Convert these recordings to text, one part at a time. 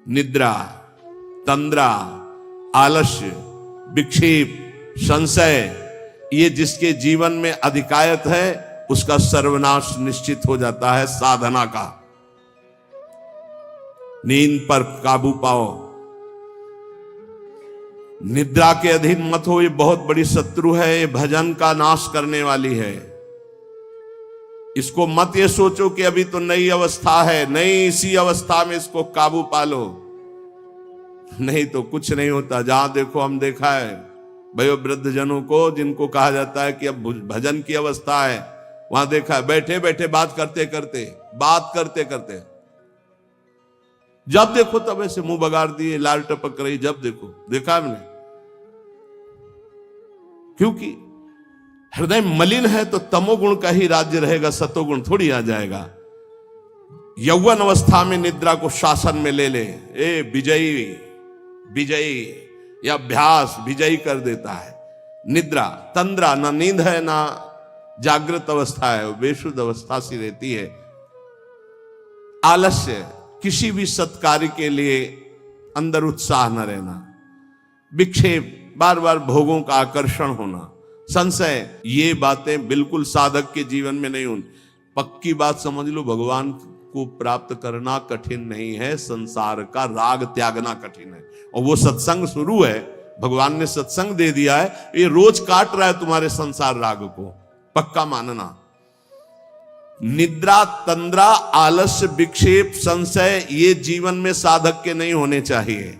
निद्रा, तंद्रा, आलस्य, विक्षेप, संशय, ये जिसके जीवन में अधिकायत है उसका सर्वनाश निश्चित हो जाता है। साधना का नींद पर काबू पाओ, निद्रा के अधीन मत हो, ये बहुत बड़ी शत्रु है, ये भजन का नाश करने वाली है। इसको मत ये सोचो कि अभी तो नई अवस्था है, नहीं, इसी अवस्था में इसको काबू पालो, नहीं तो कुछ नहीं होता। जहां देखो, हम देखा है भयो वृद्ध जनों को जिनको कहा जाता है कि अब भजन की अवस्था है, वहां देखा है बैठे बैठे बात करते करते जब देखो तब ऐसे मुंह बगाड़ दिए, लाल टपक रही, जब देखो, देखा हमने। क्योंकि हृदय मलिन है तो तमोगुण का ही राज्य रहेगा, सतोगुण थोड़ी आ जाएगा। यौवन अवस्था में निद्रा को शासन में ले ले, ए विजयी या अभ्यास विजयी कर देता है। निद्रा, तंद्रा, ना नींद है ना जागृत अवस्था है, बेशुद्ध अवस्था सी रहती है। आलस्य, किसी भी सत्कार्य के लिए अंदर उत्साह न रहना। विक्षेप, बार बार भोगों का आकर्षण होना। संशय, ये बातें बिल्कुल साधक के जीवन में नहीं होनी। पक्की बात समझ लो, भगवान को प्राप्त करना कठिन नहीं है, संसार का राग त्यागना कठिन है। और वो सत्संग शुरू है, भगवान ने सत्संग दे दिया है, ये रोज काट रहा है तुम्हारे संसार राग को, पक्का मानना। निद्रा, तंद्रा, आलस्य, विक्षेप, संशय, ये जीवन में साधक के नहीं होने चाहिए।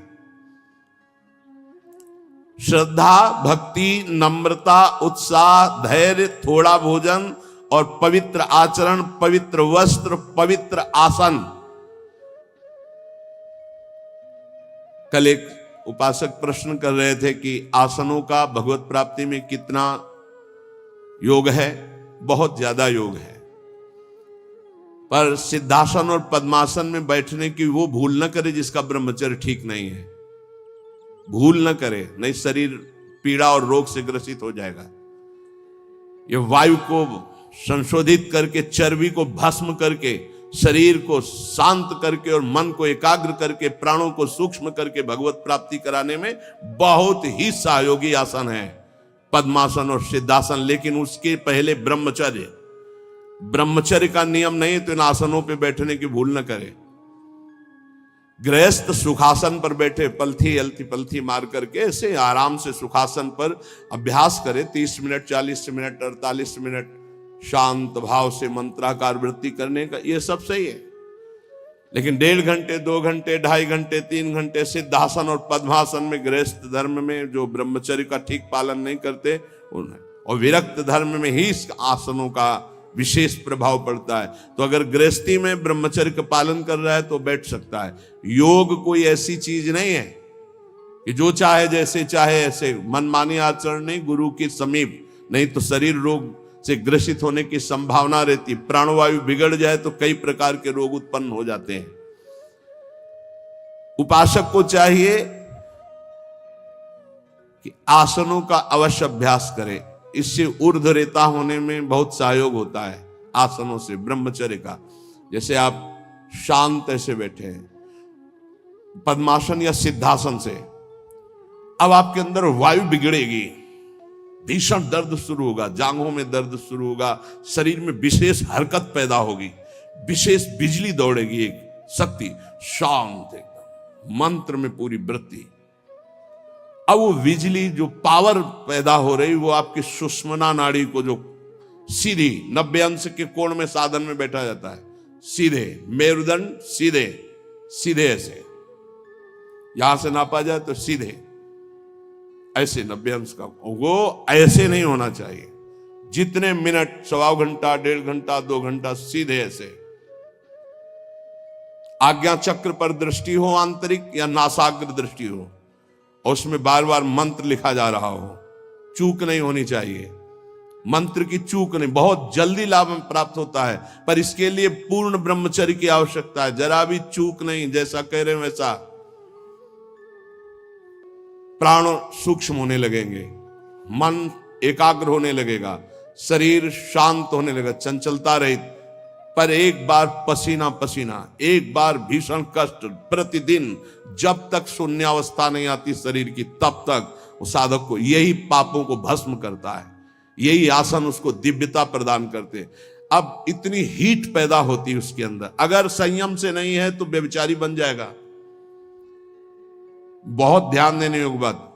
श्रद्धा, भक्ति, नम्रता, उत्साह, धैर्य, थोड़ा भोजन और पवित्र आचरण, पवित्र वस्त्र, पवित्र आसन। कल एक उपासक प्रश्न कर रहे थे कि आसनों का भगवत प्राप्ति में कितना योग है। बहुत ज्यादा योग है, पर सिद्धासन और पद्मासन में बैठने की वो भूल न करे जिसका ब्रह्मचर्य ठीक नहीं है। भूल न करे, नहीं शरीर पीड़ा और रोग से ग्रसित हो जाएगा। ये वायु को संशोधित करके, चर्बी को भस्म करके, शरीर को शांत करके और मन को एकाग्र करके, प्राणों को सूक्ष्म करके भगवत प्राप्ति कराने में बहुत ही सहयोगी आसन है पद्मासन और सिद्धासन। लेकिन उसके पहले ब्रह्मचर्य का नियम नहीं, तो इन आसनों पे बैठने की भूल न करे। गृहस्थ सुखासन पर बैठे, पलथी अलथी पलथी मार करके ऐसे आराम से सुखासन पर अभ्यास करे। 30 मिनट, 40 मिनट, 48 मिनट शांत भाव से मंत्राकार वृत्ति करने का, ये सब सही है। लेकिन 1.5 घंटे, 2 घंटे, 2.5 घंटे, 3 घंटे सिद्धासन और पद्मासन में, गृहस्थ धर्म में जो ब्रह्मचर्य का ठीक पालन नहीं करते, और विरक्त धर्म में ही इस आसनों का विशेष प्रभाव पड़ता है। तो अगर गृहस्थी में ब्रह्मचर्य का पालन कर रहा है तो बैठ सकता है। योग कोई ऐसी चीज नहीं है कि जो चाहे जैसे चाहे ऐसे मनमानी आचरण नहीं, गुरु के समीप, नहीं तो शरीर रोग से ग्रसित होने की संभावना रहती। प्राणवायु बिगड़ जाए तो कई प्रकार के रोग उत्पन्न हो जाते हैं। उपासक को चाहिए कि आसनों का अवश्य अभ्यास करे। इससे ऊर्ध्वरेता होने में बहुत सहयोग होता है आसनों से, ब्रह्मचर्य का। जैसे आप शांत ऐसे बैठे हैं पद्मासन या सिद्धासन से, अब आपके अंदर वायु बिगड़ेगी, भीषण दर्द शुरू होगा, जांघों में दर्द शुरू होगा, शरीर में विशेष हरकत पैदा होगी, विशेष बिजली दौड़ेगी, एक शक्ति, शांत एकदम, मंत्र में पूरी वृत्ति। अब वो बिजली जो पावर पैदा हो रही, वो आपकी सुषुम्ना नाड़ी को, जो सीधी 90 अंश के कोण में साधन में बैठा जाता है, सीधे मेरुदंड, सीधे सीधे ऐसे, यहां से नापा जाए तो सीधे ऐसे 90 अंश का, वो ऐसे नहीं होना चाहिए। जितने मिनट, 1.25 घंटा, 1.5 घंटा, 2 घंटा, सीधे ऐसे। आज्ञा चक्र पर दृष्टि हो आंतरिक या नासाग्र दृष्टि हो, और उसमें बार बार मंत्र लिखा जा रहा हो, चूक नहीं होनी चाहिए। मंत्र की चूक नहीं, बहुत जल्दी लाभ प्राप्त होता है, पर इसके लिए पूर्ण ब्रह्मचर्य की आवश्यकता है। जरा भी चूक नहीं, जैसा कह रहे हैं वैसा। प्राण सूक्ष्म होने लगेंगे, मन एकाग्र होने लगेगा, शरीर शांत होने लगेगा, चंचलता रहित, पर एक बार पसीना पसीना, एक बार भीषण कष्ट प्रतिदिन, जब तक शून्यावस्था नहीं आती शरीर की, तब तक वो साधक को यही पापों को भस्म करता है। यही आसन उसको दिव्यता प्रदान करते। अब इतनी हीट पैदा होती है उसके अंदर, अगर संयम से नहीं है तो व्यभिचारी बन जाएगा। बहुत ध्यान देने योग्य बात,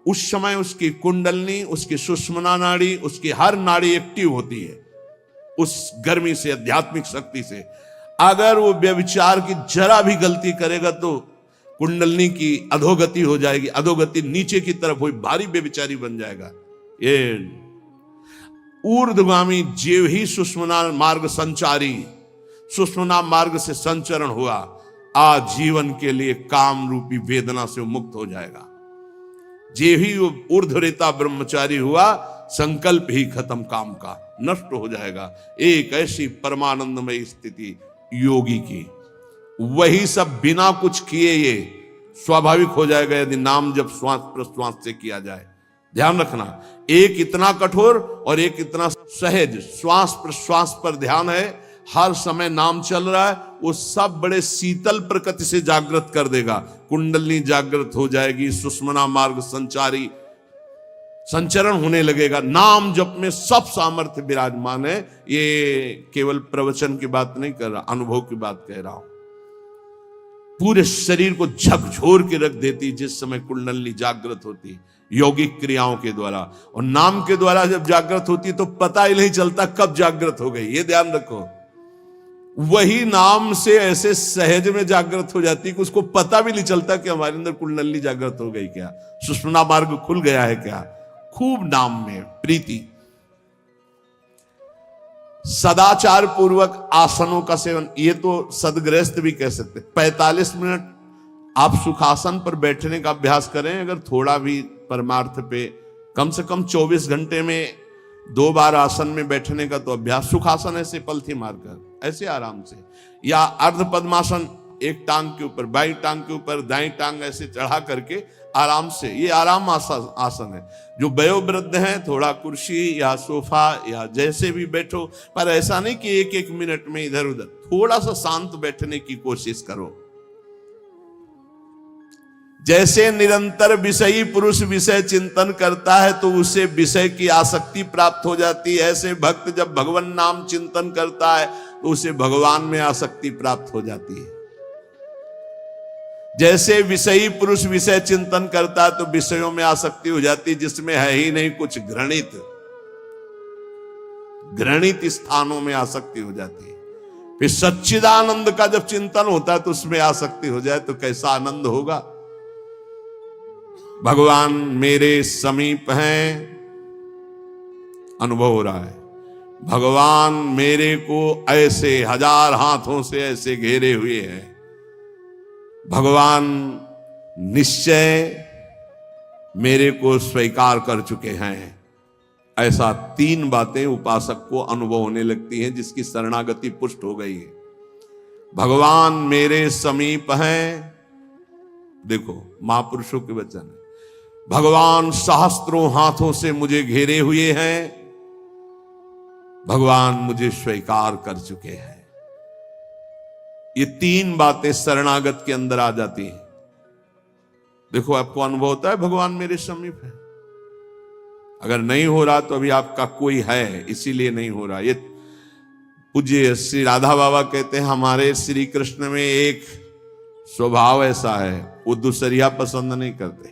उस समय उसकी कुंडलनी, उसकी सुषुम्ना नाड़ी, उसकी हर नाड़ी एक्टिव होती है उस गर्मी से, आध्यात्मिक शक्ति से। अगर वो व्यभिचार की जरा भी गलती करेगा तो कुंडलनी की अधोगति हो जाएगी, अधोगति नीचे की तरफ हुई, भारी व्यभिचारी बन जाएगा। ये ऊर्ध्वगामी जीव ही सुषुम्ना मार्ग संचारी, सुषुम्ना मार्ग से संचरण हुआ, आजीवन के लिए काम रूपी वेदना से मुक्त हो जाएगा। जे ही ऊर्ध्वरेता ब्रह्मचारी हुआ, संकल्प ही खत्म काम का, नष्ट हो जाएगा। एक ऐसी परमानंदमय स्थिति योगी की, वही सब बिना कुछ किए ये स्वाभाविक हो जाएगा यदि नाम जब श्वास प्रश्वास से किया जाए। ध्यान रखना, एक इतना कठोर और एक इतना सहज, श्वास प्रश्वास पर ध्यान है, हर समय नाम चल रहा है, वो सब बड़े शीतल प्रकृति से जागृत कर देगा। कुंडलनी जागृत हो जाएगी, सुषुम्ना मार्ग संचारी संचरण होने लगेगा। नाम जप में सब सामर्थ्य विराजमान है। ये केवल प्रवचन की बात नहीं कर रहा, अनुभव की बात कह रहा हूं। पूरे शरीर को झकझोर के रख देती जिस समय कुंडलनी जागृत होती यौगिक क्रियाओं के द्वारा, और नाम के द्वारा जब जागृत होती तो पता ही नहीं चलता कब जागृत हो गई। ये ध्यान रखो, वही नाम से ऐसे सहज में जागृत हो जाती कि उसको पता भी नहीं चलता कि हमारे अंदर कुंडलनी जागृत हो गई क्या, सुषुम्ना मार्ग खुल गया है क्या। खूब नाम में प्रीति, सदाचार पूर्वक आसनों का सेवन, ये तो सदगृहस्थ भी कह सकते। 45 मिनट आप सुखासन पर बैठने का अभ्यास करें, अगर थोड़ा भी परमार्थ पे, कम से कम 24 घंटे में 2 बार आसन में बैठने का तो अभ्यास। सुखासन ऐसे पलथी मारकर ऐसे आराम से, या अर्ध पद्मासन, एक टांग के ऊपर, बाई टांग के ऊपर दाई टांग ऐसे चढ़ा करके आराम से, ये आराम आसन है। जो वयोवृद्ध हैं थोड़ा कुर्सी या सोफा या जैसे भी बैठो, पर ऐसा नहीं कि एक एक मिनट में इधर उधर, थोड़ा सा शांत बैठने की कोशिश करो। जैसे निरंतर विषयी पुरुष विषय चिंतन करता है तो उसे विषय की आसक्ति प्राप्त हो जाती है, ऐसे भक्त जब भगवान नाम चिंतन करता है तो उसे भगवान में आसक्ति प्राप्त हो जाती है। जैसे विषयी पुरुष विषय चिंतन करता है तो विषयों में आसक्ति हो जाती है जिसमें है ही नहीं कुछ, घृणित स्थानों में आसक्ति हो जाती है। फिर सच्चिदानंद का जब चिंतन होता है तो उसमें आसक्ति हो जाए तो कैसा आनंद होगा। भगवान मेरे समीप हैं, अनुभव हो रहा है। भगवान मेरे को ऐसे 1000 हाथों से ऐसे घेरे हुए हैं। भगवान निश्चय मेरे को स्वीकार कर चुके हैं। ऐसा 3 बातें उपासक को अनुभव होने लगती हैं जिसकी शरणागति पुष्ट हो गई है। भगवान मेरे समीप हैं, देखो महापुरुषों के वचन है। भगवान सहस्त्रों हाथों से मुझे घेरे हुए हैं, भगवान मुझे स्वीकार कर चुके हैं। ये 3 बातें शरणागत के अंदर आ जाती हैं। देखो आपको अनुभव होता है भगवान मेरे समीप है। अगर नहीं हो रहा तो अभी आपका कोई है, इसीलिए नहीं हो रहा। ये पूज्य श्री राधा बाबा कहते हैं हमारे श्री कृष्ण में एक स्वभाव ऐसा है, वो दूसरिया पसंद नहीं करते।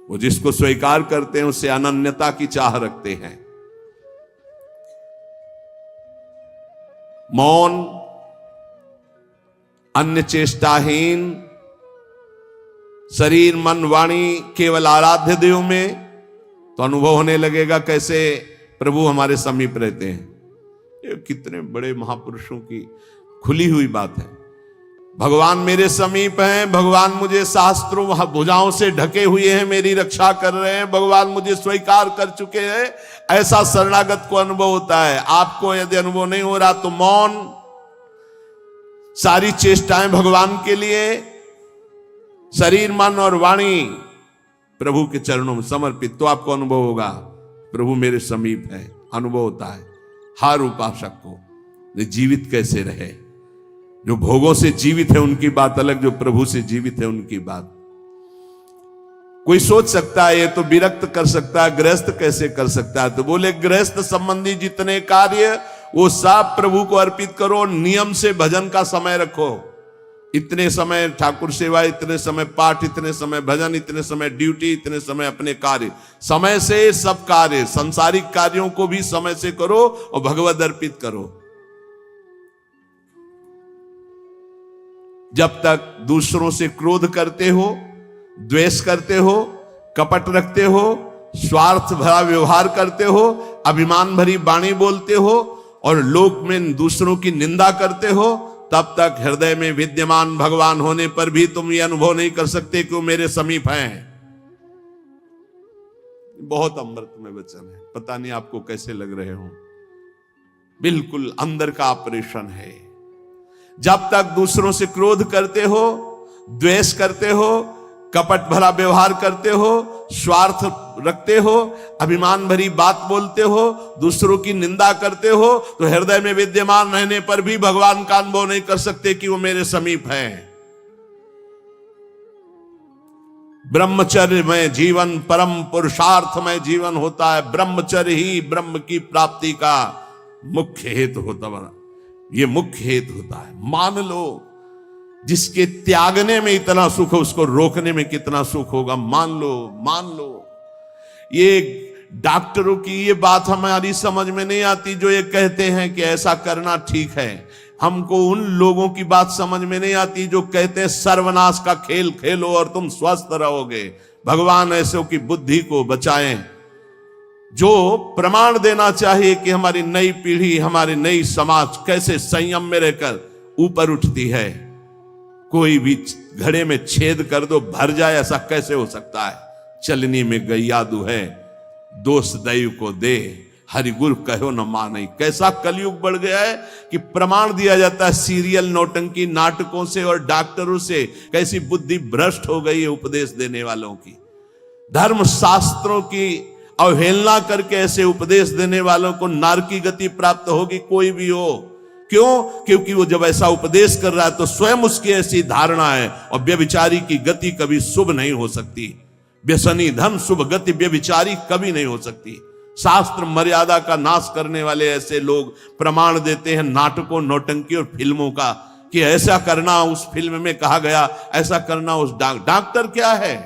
वो जिसको स्वीकार करते हैं उससे अनन्यता की चाह रखते हैं। मौन, अन्य चेष्टाहीन, शरीर मन वाणी केवल आराध्य देव में, तो अनुभव होने लगेगा कैसे प्रभु हमारे समीप रहते हैं। ये कितने बड़े महापुरुषों की खुली हुई बात है। भगवान मेरे समीप हैं, भगवान मुझे शास्त्रों भुजाओं से ढके हुए हैं, मेरी रक्षा कर रहे हैं, भगवान मुझे स्वीकार कर चुके हैं। ऐसा शरणागत को अनुभव होता है। आपको यदि अनुभव नहीं हो रहा तो मौन, सारी चेष्टाएं भगवान के लिए, शरीर मन और वाणी प्रभु के चरणों में समर्पित, तो आपको अनुभव होगा प्रभु मेरे समीप है, अनुभव होता है। हर उपासक को वे जीवित कैसे रहे। जो भोगों से जीवित है उनकी बात अलग, जो प्रभु से जीवित है उनकी बात। कोई सोच सकता है ये तो विरक्त कर सकता है, गृहस्थ कैसे कर सकता है? तो बोले गृहस्थ संबंधी जितने कार्य वो सब प्रभु को अर्पित करो, नियम से भजन का समय रखो। इतने समय ठाकुर सेवा, इतने समय पाठ, इतने समय भजन, इतने समय ड्यूटी, इतने समय अपने कार्य, समय से सब कार्य, सांसारिक कार्यों को भी समय से करो और भगवत अर्पित करो। जब तक दूसरों से क्रोध करते हो, द्वेष करते हो, कपट रखते हो, स्वार्थ भरा व्यवहार करते हो, अभिमान भरी वाणी बोलते हो और लोक में दूसरों की निंदा करते हो, तब तक हृदय में विद्यमान भगवान होने पर भी तुम ये अनुभव नहीं कर सकते कि वो मेरे समीप हैं। बहुत अमृत में वचन है, पता नहीं आपको कैसे लग रहे हो। बिल्कुल अंदर का ऑपरेशन है। जब तक दूसरों से क्रोध करते हो, द्वेष करते हो, कपट भरा व्यवहार करते हो, स्वार्थ रखते हो, अभिमान भरी बात बोलते हो, दूसरों की निंदा करते हो, तो हृदय में विद्यमान रहने पर भी भगवान का अनुभव नहीं कर सकते कि वो मेरे समीप हैं। ब्रह्मचर्य में जीवन परम पुरुषार्थ में जीवन होता है। ब्रह्मचर्य ही ब्रह्म की प्राप्ति का मुख्य हेतु होता है। ये मुख्य हेतु होता है। मान लो जिसके त्यागने में इतना सुख है, उसको रोकने में कितना सुख होगा। मान लो ये डॉक्टरों की ये बात हमारी समझ में नहीं आती जो ये कहते हैं कि ऐसा करना ठीक है। हमको उन लोगों की बात समझ में नहीं आती जो कहते हैं सर्वनाश का खेल खेलो और तुम स्वस्थ रहोगे। भगवान ऐसों की बुद्धि को बचाएं जो प्रमाण देना चाहिए कि हमारी नई पीढ़ी, हमारी नई समाज कैसे संयम में रहकर ऊपर उठती है। कोई भी घड़े में छेद कर दो भर जाए, ऐसा कैसे हो सकता है? चलनी में गैया दुहे, दोष दैव को दे, हरि गुरु कहो न माने। कैसा कलयुग बढ़ गया है कि प्रमाण दिया जाता है सीरियल नौटंकी नाटकों से और डॉक्टरों से। कैसी बुद्धि भ्रष्ट हो गई है उपदेश देने वालों की। धर्म शास्त्रों की अवहेलना करके ऐसे उपदेश देने वालों को नरक की गति प्राप्त होगी, कोई भी हो। क्यों? क्योंकि वो जब ऐसा उपदेश कर रहा है तो स्वयं उसकी ऐसी धारणा है। और व्यभिचारी की गति कभी शुभ नहीं हो सकती। व्यसनी धन शुभ गति व्यभिचारी कभी नहीं हो सकती। शास्त्र मर्यादा का नाश करने वाले ऐसे लोग प्रमाण देते हैं नाटकों, नौटंकी और फिल्मों का कि ऐसा करना उस फिल्म में कहा गया, ऐसा करना उस डॉक्टर क्या है?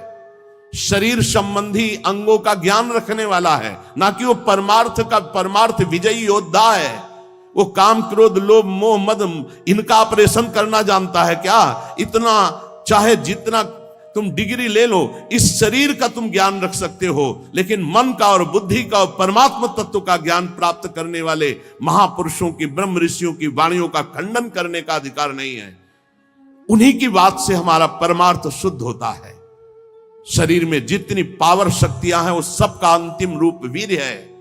शरीर संबंधी अंगों का ज्ञान रखने वाला है, ना कि वो परमार्थ विजयी योद्धा है। वो काम, क्रोध, लोभ, मोह, मद इनका ऑपरेशन करना जानता है क्या? इतना चाहे जितना तुम डिग्री ले लो, इस शरीर का तुम ज्ञान रख सकते हो, लेकिन मन का और बुद्धि का और परमात्मा तत्व का ज्ञान प्राप्त करने वाले महापुरुषों की, ब्रह्म ऋषियों की वाणियों का खंडन करने का अधिकार नहीं है। उन्हीं की बात से हमारा परमार्थ शुद्ध होता है। शरीर में जितनी पावर शक्तियां हैं वो सबका अंतिम रूप वीर है।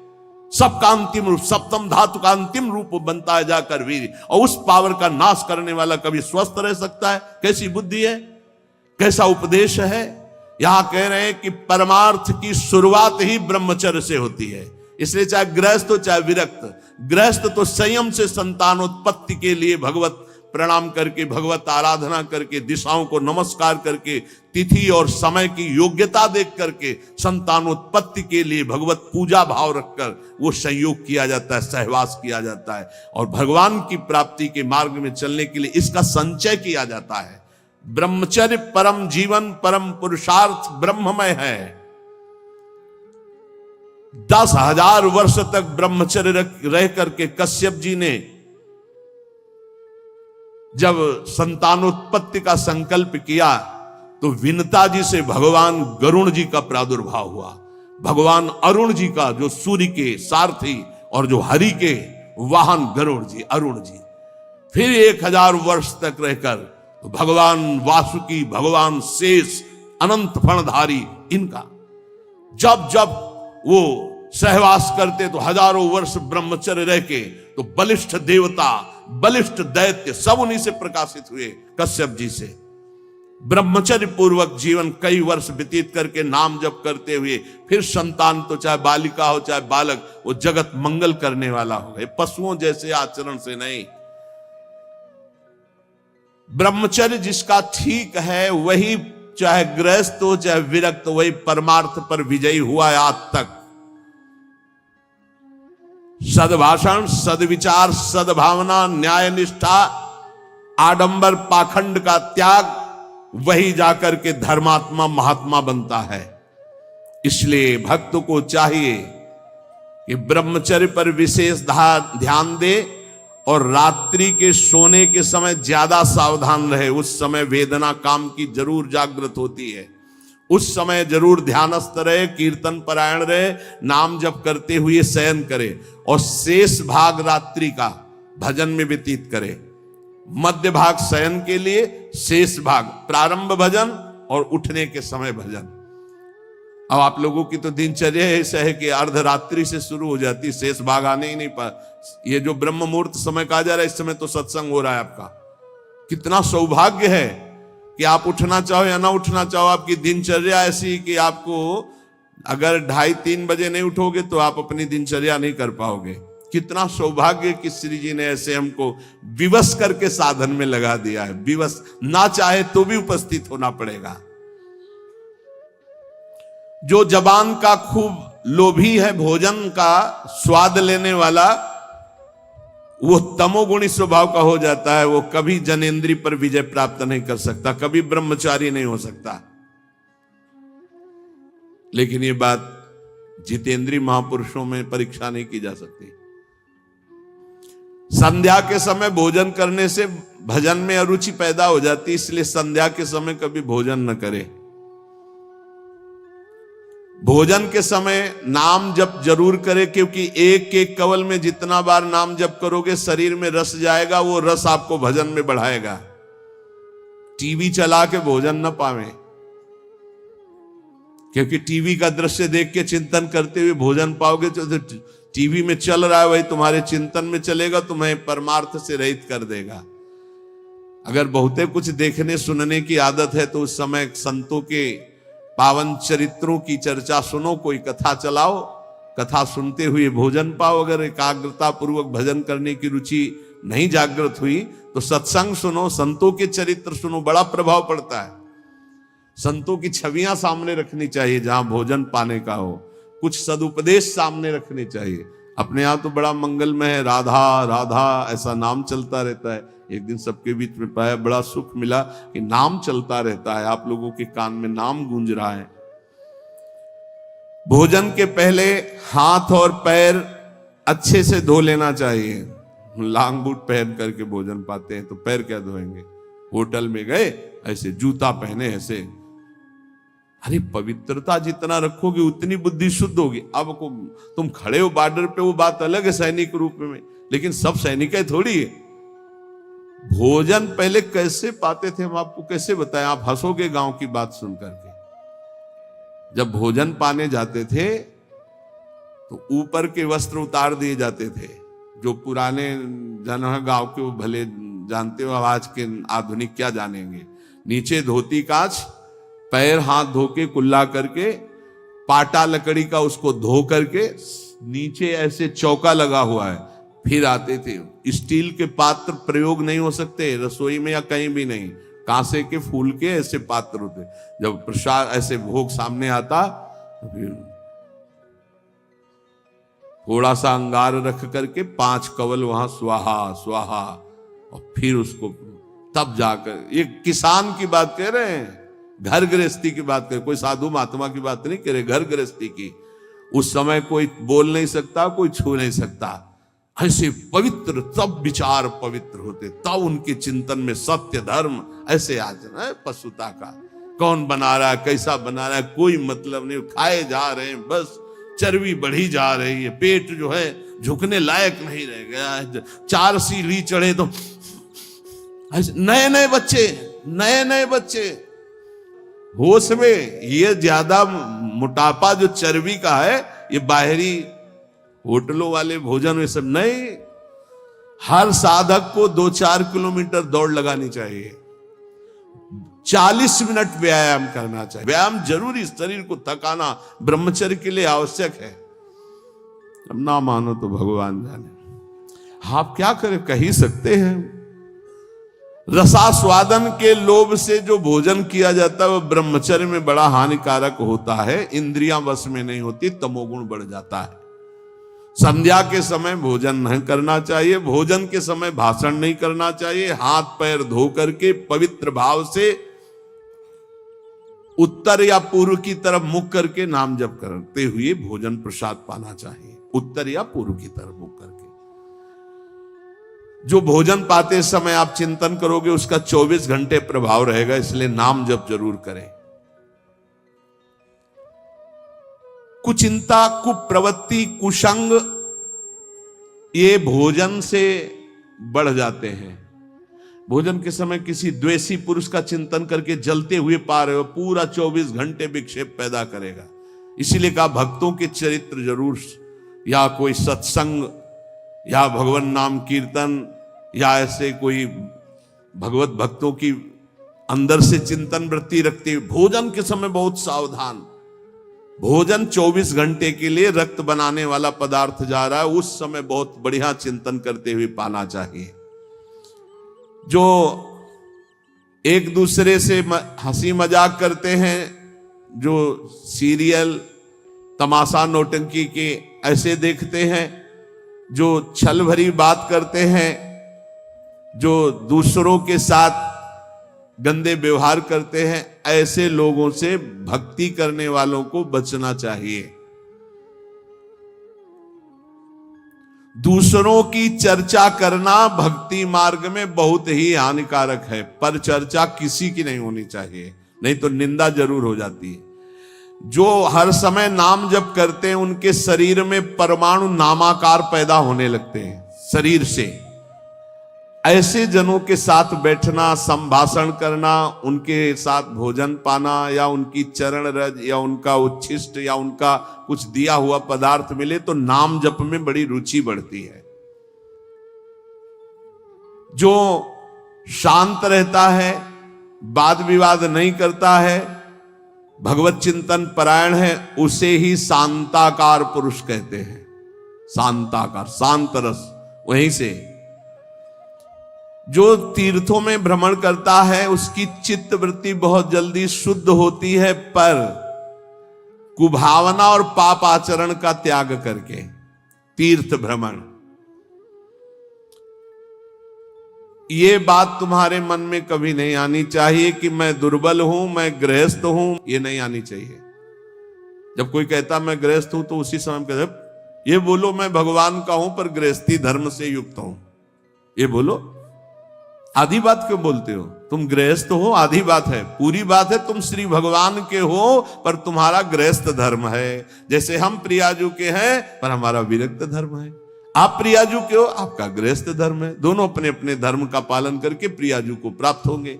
सबका अंतिम रूप, सप्तम धातु का अंतिम रूप बनता है जाकर वीर। और उस पावर का नाश करने वाला कभी स्वस्थ रह सकता है? कैसी बुद्धि है, कैसा उपदेश है। यहां कह रहे हैं कि परमार्थ की शुरुआत ही ब्रह्मचर्य से होती है। इसलिए चाहे गृहस्थ हो चाहे विरक्त, गृहस्थ तो संयम से संतानोत्पत्ति के लिए भगवत प्रणाम करके, भगवत आराधना करके, दिशाओं को नमस्कार करके, तिथि और समय की योग्यता देख करके संतानोत्पत्ति के लिए भगवत पूजा भाव रखकर वो संयोग किया जाता है, सहवास किया जाता है। और भगवान की प्राप्ति के मार्ग में चलने के लिए इसका संचय किया जाता है। ब्रह्मचर्य परम जीवन, परम पुरुषार्थ ब्रह्ममय है। 10,000 वर्ष तक ब्रह्मचर्य रह करके कश्यप जी ने जब संतानोत्पत्ति का संकल्प किया तो विनता जी से भगवान गरुण जी का प्रादुर्भाव हुआ। भगवान अरुण जी का, जो सूर्य के सारथी और जो हरि के वाहन गरुण जी, अरुण जी। फिर 1000 वर्ष तक रहकर तो भगवान वासुकी, भगवान शेष, अनंत फणधारी, इनका जब जब वो सहवास करते तो हजारों वर्ष ब्रह्मचर्य रह के तो बलिष्ठ देवता, बलिष्ठ दैत्य सब उन्हीं से प्रकाशित हुए, कश्यप जी से। ब्रह्मचर्य पूर्वक जीवन कई वर्ष व्यतीत करके नाम जप करते हुए फिर संतान, तो चाहे बालिका हो चाहे बालक, वो जगत मंगल करने वाला हो, पशुओं जैसे आचरण से नहीं। ब्रह्मचर्य जिसका ठीक है वही, चाहे गृहस्थ हो चाहे विरक्त, वही परमार्थ पर विजयी हुआ है आज तक। सद्भाषण, सद्विचार, सद्भावना, न्याय निष्ठा, आडंबर पाखंड का त्याग, वही जाकर के धर्मात्मा महात्मा बनता है। इसलिए भक्त को चाहिए कि ब्रह्मचर्य पर विशेष ध्यान दे और रात्रि के सोने के समय ज्यादा सावधान रहे। उस समय वेदना काम की जरूर जागृत होती है, उस समय जरूर ध्यानस्थ रहे, कीर्तन परायण रहे, नाम जप करते हुए शयन करे और शेष भाग रात्रि का भजन में व्यतीत करे। मध्य भाग शयन के लिए, शेष भाग प्रारंभ भजन और उठने के समय भजन। अब आप लोगों की तो दिनचर्या ऐसा है कि अर्धरात्रि से शुरू हो जाती, शेष भाग आने ही नहीं पा। ये जो ब्रह्म मुहूर्त समय कहा जा रहा है, इस समय तो सत्संग हो रहा है आपका। कितना सौभाग्य है कि आप उठना चाहो या ना उठना चाहो, आपकी दिनचर्या ऐसी कि आपको अगर 2:30-3 बजे नहीं उठोगे तो आप अपनी दिनचर्या नहीं कर पाओगे। कितना सौभाग्य कि श्री जी ने ऐसे हमको विवश करके साधन में लगा दिया है। विवश ना चाहे तो भी उपस्थित होना पड़ेगा। जो जबान का खूब लोभी है, भोजन का स्वाद लेने वाला, वो तमोगुणी स्वभाव का हो जाता है। वो कभी जनेंद्री पर विजय प्राप्त नहीं कर सकता, कभी ब्रह्मचारी नहीं हो सकता। लेकिन ये बात जितेंद्रीय महापुरुषों में परीक्षा नहीं की जा सकती। संध्या के समय भोजन करने से भजन में अरुचि पैदा हो जाती, इसलिए संध्या के समय कभी भोजन न करे। भोजन के समय नाम जप जरूर करे, क्योंकि एक एक कवल में जितना बार नाम जप करोगे शरीर में रस जाएगा, वो रस आपको भजन में बढ़ाएगा। टीवी चला के भोजन न पावे, क्योंकि टीवी का दृश्य देख के चिंतन करते हुए भोजन पाओगे तो टीवी में चल रहा है वही तुम्हारे चिंतन में चलेगा, तुम्हें परमार्थ से रहित कर देगा। अगर बहुते कुछ देखने सुनने की आदत है तो उस समय संतों के पावन चरित्रों की चर्चा सुनो, कोई कथा चलाओ, कथा सुनते हुए भोजन पाओ। अगर एकाग्रता पूर्वक भजन करने की रुचि नहीं जागृत हुई तो सत्संग सुनो, संतों के चरित्र सुनो, बड़ा प्रभाव पड़ता है। संतों की छवियां सामने रखनी चाहिए जहां भोजन पाने का हो, कुछ सदुपदेश सामने रखने चाहिए। अपने यहां तो बड़ा मंगलमय है, राधा राधा ऐसा नाम चलता रहता है। एक दिन सबके बीच में पाया, बड़ा सुख मिला कि नाम चलता रहता है, आप लोगों के कान में नाम गूंज रहा है। भोजन के पहले हाथ और पैर अच्छे से धो लेना चाहिए। लांग बूट पहन करके भोजन पाते हैं तो पैर क्या धोएंगे। होटल में गए ऐसे जूता पहने ऐसे, अरे पवित्रता जितना रखोगे उतनी बुद्धि शुद्ध होगी। अब को तुम खड़े हो बॉर्डर पे, वो बात अलग है सैनिक रूप में, लेकिन सब सैनिक है थोड़ी है। भोजन पहले कैसे पाते थे हम आपको कैसे बताएं, आप हंसोगे गांव की बात सुन करके। जब भोजन पाने जाते थे तो ऊपर के वस्त्र उतार दिए जाते थे। जो पुराने जन है गांव के वो भले जानते हो, आज के आधुनिक क्या जानेंगे। नीचे धोती कांच, पैर हाथ धो के कुल्ला करके, पाटा लकड़ी का उसको धो करके, नीचे ऐसे चौका लगा हुआ है, फिर आते थे। स्टील के पात्र प्रयोग नहीं हो सकते रसोई में या कहीं भी नहीं, कांसे के फूल के ऐसे पात्र होते। जब प्रसाद ऐसे भोग सामने आता तो फिर थोड़ा सा अंगार रख करके 5 कवल वहां स्वाहा स्वाहा, और फिर उसको तब जाकर, ये किसान की बात कह रहे हैं, घर गृहस्थी की बात कर, कोई साधु महात्मा की बात नहीं करे, घर गृहस्थी की। उस समय कोई बोल नहीं सकता, कोई छू नहीं सकता। ऐसे पवित्र, तब विचार पवित्र होते, तब उनके चिंतन में सत्य धर्म ऐसे आ जाना है। पशुता का कौन बना रहा है, कैसा बना रहा है, कोई मतलब नहीं, खाए जा रहे हैं, बस चर्बी बढ़ी जा रही है, पेट जो है झुकने लायक नहीं रह गया है। 4 सीढ़ी चढ़े तो नए नए बच्चे होश में। ये ज्यादा मोटापा जो चर्बी का है, ये बाहरी होटलों वाले भोजन में सब नहीं। हर साधक को 2-4 किलोमीटर दौड़ लगानी चाहिए। 40 मिनट व्यायाम करना चाहिए। व्यायाम जरूरी, शरीर को थकाना ब्रह्मचर्य के लिए आवश्यक है। अब ना मानो तो भगवान जाने, आप क्या करें, कह ही सकते हैं। रसास्वादन के लोभ से जो भोजन किया जाता है वह ब्रह्मचर्य में बड़ा हानिकारक होता है। इंद्रियां वश में नहीं होती, तमोगुण बढ़ जाता है। संध्या के समय भोजन नहीं करना चाहिए, भोजन के समय भाषण नहीं करना चाहिए। हाथ पैर धो करके पवित्र भाव से उत्तर या पूर्व की तरफ मुख करके नाम जप करते हुए भोजन प्रसाद पाना चाहिए। उत्तर या पूर्व की तरफ मुख करके जो भोजन पाते समय आप चिंतन करोगे उसका 24 घंटे प्रभाव रहेगा, इसलिए नाम जप जरूर करें। कुचिंता, कुप्रवृत्ति, कुसंग ये भोजन से बढ़ जाते हैं। भोजन के समय किसी द्वेषी पुरुष का चिंतन करके जलते हुए पा रहे हो, पूरा 24 घंटे विक्षेप पैदा करेगा। इसीलिए कहा भक्तों के चरित्र जरूर, या कोई सत्संग या भगवान नाम कीर्तन या ऐसे कोई भगवत भक्तों की अंदर से चिंतन वृत्ति रखते हुए भोजन के समय बहुत सावधान। भोजन 24 घंटे के लिए रक्त बनाने वाला पदार्थ जा रहा है, उस समय बहुत बढ़िया चिंतन करते हुए पाना चाहिए। जो एक दूसरे से हंसी मजाक करते हैं, जो सीरियल तमाशा नौटंकी के ऐसे देखते हैं, जो छल भरी बात करते हैं, जो दूसरों के साथ गंदे व्यवहार करते हैं, ऐसे लोगों से भक्ति करने वालों को बचना चाहिए। दूसरों की चर्चा करना भक्ति मार्ग में बहुत ही हानिकारक है, पर चर्चा किसी की नहीं होनी चाहिए, नहीं तो निंदा जरूर हो जाती है। जो हर समय नाम जप करते हैं उनके शरीर में परमाणु नामाकार पैदा होने लगते हैं शरीर से। ऐसे जनों के साथ बैठना, संभाषण करना, उनके साथ भोजन पाना या उनकी चरण रज या उनका उच्छिष्ट या उनका कुछ दिया हुआ पदार्थ मिले तो नाम जप में बड़ी रुचि बढ़ती है। जो शांत रहता है, वाद विवाद नहीं करता है, भगवत चिंतन परायण है, उसे ही शांताकार पुरुष कहते हैं। शांताकार, शांत रस। वहीं से जो तीर्थों में भ्रमण करता है उसकी चित्त वृत्ति बहुत जल्दी शुद्ध होती है, पर कुभावना और पाप आचरण का त्याग करके तीर्थ भ्रमण। ये बात तुम्हारे मन में कभी नहीं आनी चाहिए कि मैं दुर्बल हूं, मैं गृहस्थ हूं, ये नहीं आनी चाहिए। जब कोई कहता मैं गृहस्थ हूं तो उसी समय कहते ये बोलो मैं भगवान का हूं पर गृहस्थी धर्म से युक्त हूं। ये बोलो, आधी बात क्यों बोलते हो? तुम गृहस्थ हो, आधी बात है। पूरी बात है तुम श्री भगवान के हो पर तुम्हारा गृहस्थ धर्म है। जैसे हम प्रियाजू के हैं पर हमारा विरक्त धर्म है। आप प्रियाजू के हो, आपका गृहस्थ धर्म है। दोनों अपने अपने धर्म का पालन करके प्रियाजू को प्राप्त होंगे।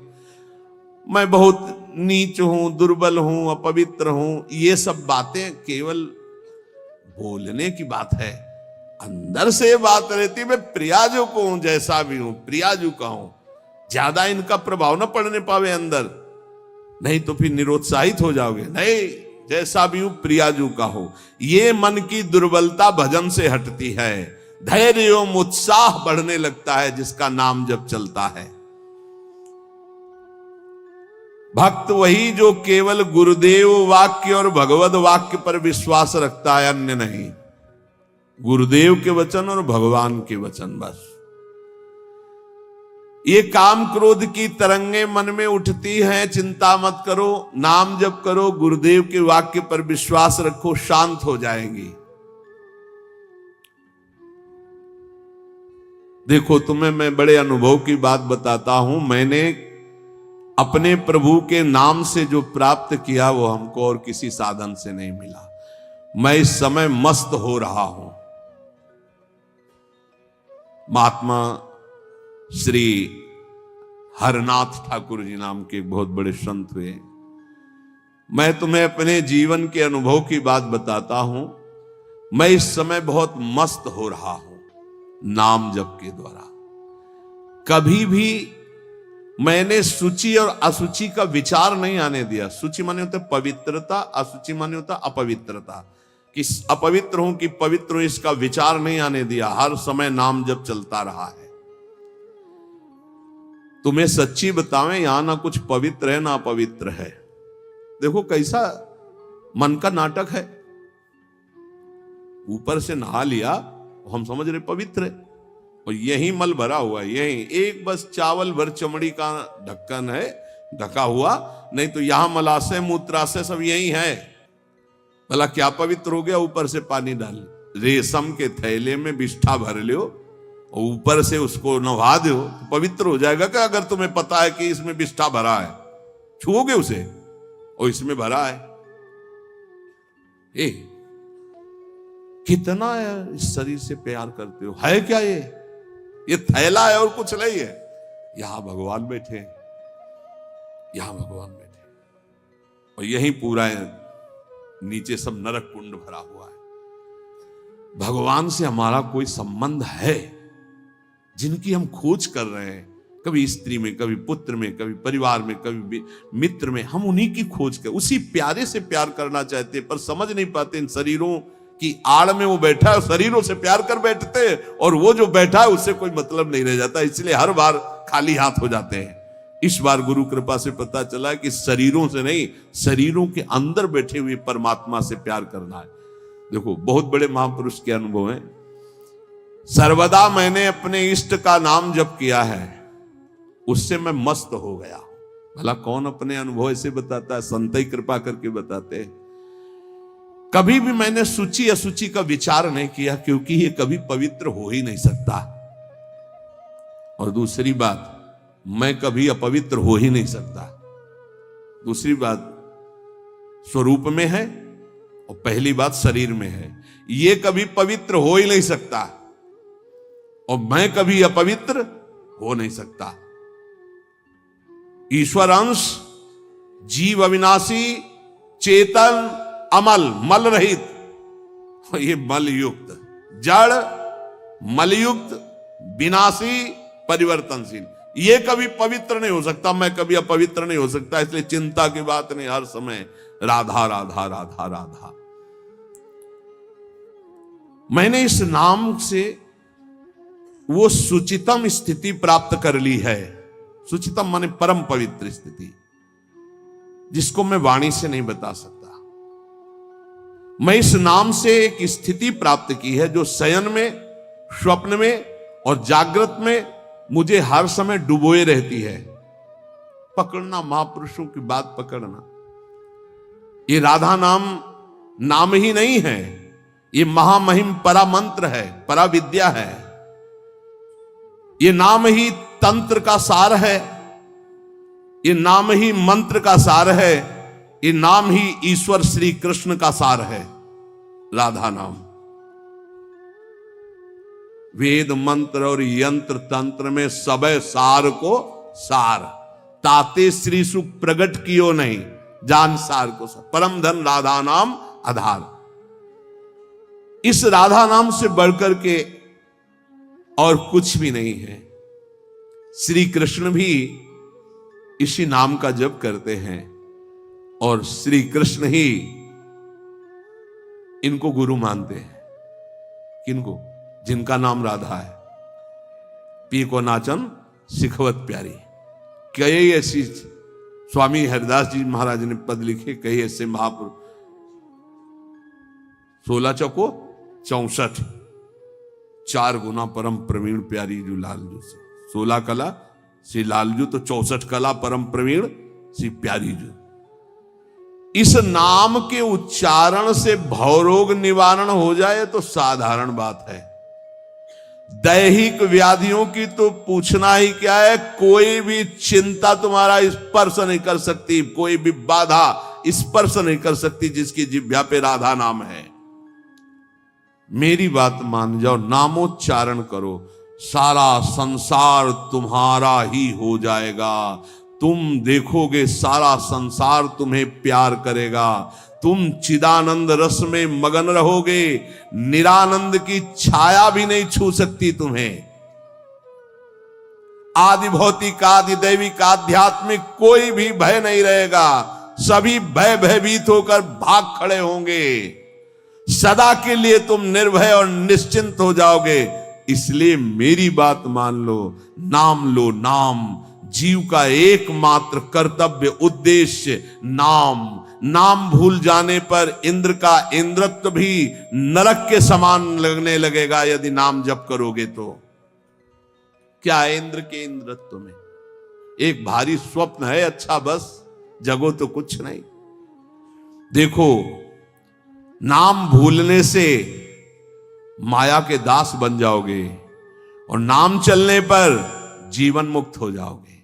मैं बहुत नीच हूं, दुर्बल हूं, अपवित्र हूं, ये सब बातें केवल बोलने की बात है। अंदर से ये बात रहती मैं प्रियाजू को हूं, जैसा भी हूं प्रियाजू का हूं। ज्यादा इनका प्रभाव न पड़ने पावे अंदर, नहीं तो फिर निरुत्साहित हो जाओगे। नहीं, जैसा भी हूं प्रियाजू का हो। ये मन की दुर्बलता भजन से हटती है, धैर्य एवं उत्साह बढ़ने लगता है जिसका नाम जब चलता है। भक्त वही जो केवल गुरुदेव वाक्य और भगवत वाक्य पर विश्वास रखता है, अन्य नहीं। गुरुदेव के वचन और भगवान के वचन बस। ये काम क्रोध की तरंगे मन में उठती हैं, चिंता मत करो, नाम जप करो, गुरुदेव के वाक्य पर विश्वास रखो, शांत हो जाएंगी। देखो तुम्हें मैं बड़े अनुभव की बात बताता हूं। मैंने अपने प्रभु के नाम से जो प्राप्त किया वो हमको और किसी साधन से नहीं मिला। मैं इस समय मस्त हो रहा हूं। महात्मा श्री हरनाथ ठाकुर जी नाम के एक बहुत बड़े संत हुए। मैं तुम्हें अपने जीवन के अनुभव की बात बताता हूं। मैं इस समय बहुत मस्त हो रहा हूं नाम जप के द्वारा। कभी भी मैंने शुचि और अशुचि का विचार नहीं आने दिया। शुचि माने होता पवित्रता, अशुचि माने होता अपवित्रता। कि अपवित्र हूं कि पवित्र हूं इसका विचार नहीं आने दिया। हर समय नाम जप चलता रहा है। तुम्हें सच्ची बतावें, यहां ना कुछ पवित्र है ना अपवित्र है। देखो कैसा मन का नाटक है। ऊपर से नहा लिया, हम समझ रहे पवित्र है, और यही मल भरा हुआ है। यही एक बस चावल भर चमड़ी का ढक्कन है ढका हुआ, नहीं तो यहां मलाशय मूत्राशय सब यही है। भला क्या पवित्र हो गया? ऊपर से पानी डाल, रेशम के थैले में बिष्ठा भर लियो और ऊपर से उसको नहा दो, तो पवित्र हो जाएगा क्या? अगर तुम्हें पता है कि इसमें बिष्ठा भरा है, छुओगे उसे और इसमें भरा है। कितना है इस शरीर से प्यार करते हो? है क्या ये थैला है और कुछ नहीं है। यहां भगवान बैठे, यहां भगवान बैठे, और यही पूरा है, नीचे सब नरक कुंड भरा हुआ है। भगवान से हमारा कोई संबंध है जिनकी हम खोज कर रहे हैं, कभी स्त्री में, कभी पुत्र में, कभी परिवार में, कभी मित्र में। हम उन्हीं की खोज कर, उसी प्यारे से प्यार करना चाहते, पर समझ नहीं पाते इन शरीरों की आड़ में वो बैठा है, शरीरों से प्यार कर बैठते हैं, और वो जो बैठा है उससे कोई मतलब नहीं रह जाता, इसलिए हर बार खाली हाथ हो जाते हैं। इस बार गुरु कृपा से पता चला कि शरीरों से नहीं, शरीरों के अंदर बैठे हुए परमात्मा से प्यार करना है। देखो बहुत बड़े महापुरुष के अनुभव हैं। सर्वदा मैंने अपने इष्ट का नाम जप किया है, उससे मैं मस्त हो गया। भला कौन अपने अनुभव ऐसे बताता है? संत ही कृपा करके बताते हैं। कभी भी मैंने सूची असूची का विचार नहीं किया, क्योंकि ये कभी पवित्र हो ही नहीं सकता। और दूसरी बात, मैं कभी अपवित्र हो ही नहीं सकता। दूसरी बात स्वरूप में है, और पहली बात शरीर में है। ये कभी पवित्र हो ही नहीं सकता, और मैं कभी अपवित्र हो नहीं सकता। ईश्वर अंश, जीव अविनाशी, चेतन, अमल, मल रहित, ये मल युक्त, जड़, मलयुक्त, विनाशी, परिवर्तनशील, ये कभी पवित्र नहीं हो सकता। मैं कभी अपवित्र नहीं हो सकता। इसलिए चिंता की बात नहीं, हर समय राधा राधा राधा राधा। मैंने इस नाम से वो सुचितम स्थिति प्राप्त कर ली है। सुचितम माने परम पवित्र स्थिति, जिसको मैं वाणी से नहीं बता सकता। मैं इस नाम से एक स्थिति प्राप्त की है जो शयन में, स्वप्न में और जागृत में मुझे हर समय डुबोए रहती है। पकड़ना, महापुरुषों की बात पकड़ना। ये राधा नाम नाम ही नहीं है, ये महामहिम परा मंत्र है, परा विद्या है। ये नाम ही तंत्र का सार है, ये नाम ही मंत्र का सार है, ये नाम ही ईश्वर श्री कृष्ण का सार है। राधा नाम वेद मंत्र और यंत्र तंत्र में सब सार को सार, ताते श्री सुख प्रगट कियो नहीं, जान सार को सार। परम धन राधा नाम आधार। इस राधा नाम से बढ़कर के और कुछ भी नहीं है। श्री कृष्ण भी इसी नाम का जप करते हैं, और श्री कृष्ण ही इनको गुरु मानते हैं। किनको? जिनका नाम राधा है। पी को नाचन सिखवत प्यारी। कई ऐसी स्वामी हरिदास जी महाराज ने पद लिखे, कई ऐसे महापुरुष। 16 चौको 64, 4 गुना परम प्रवीण प्यारी जो लालजू से। 16 कला श्री लालजू, तो 64 कला परम प्रवीण श्री प्यारी जू। इस नाम के उच्चारण से भवरोग निवारण हो जाए तो साधारण बात है। दैहिक व्याधियों की तो पूछना ही क्या है। कोई भी चिंता तुम्हारा स्पर्श नहीं कर सकती, कोई भी बाधा स्पर्श नहीं कर सकती जिसकी जिह्वा पे राधा नाम है। मेरी बात मान जाओ, नामोच्चारण करो, सारा संसार तुम्हारा ही हो जाएगा। तुम देखोगे सारा संसार तुम्हें प्यार करेगा। तुम चिदानंद रस में मगन रहोगे, निरानंद की छाया भी नहीं छू सकती तुम्हें। आदि भौतिक, आदि दैविक, आध्यात्मिक कोई भी भय नहीं रहेगा। सभी भय भयभीत होकर भाग खड़े होंगे। सदा के लिए तुम निर्भय और निश्चिंत हो जाओगे। इसलिए मेरी बात मान लो, नाम लो नाम। जीव का एकमात्र कर्तव्य उद्देश्य नाम। नाम भूल जाने पर इंद्र का इंद्रत्व भी नरक के समान लगने लगेगा यदि नाम जप करोगे तो। क्या है इंद्र के इंद्रत्व में? एक भारी स्वप्न है, अच्छा बस, जगो तो कुछ नहीं। देखो, नाम भूलने से माया के दास बन जाओगे और नाम चलने पर जीवन मुक्त हो जाओगे।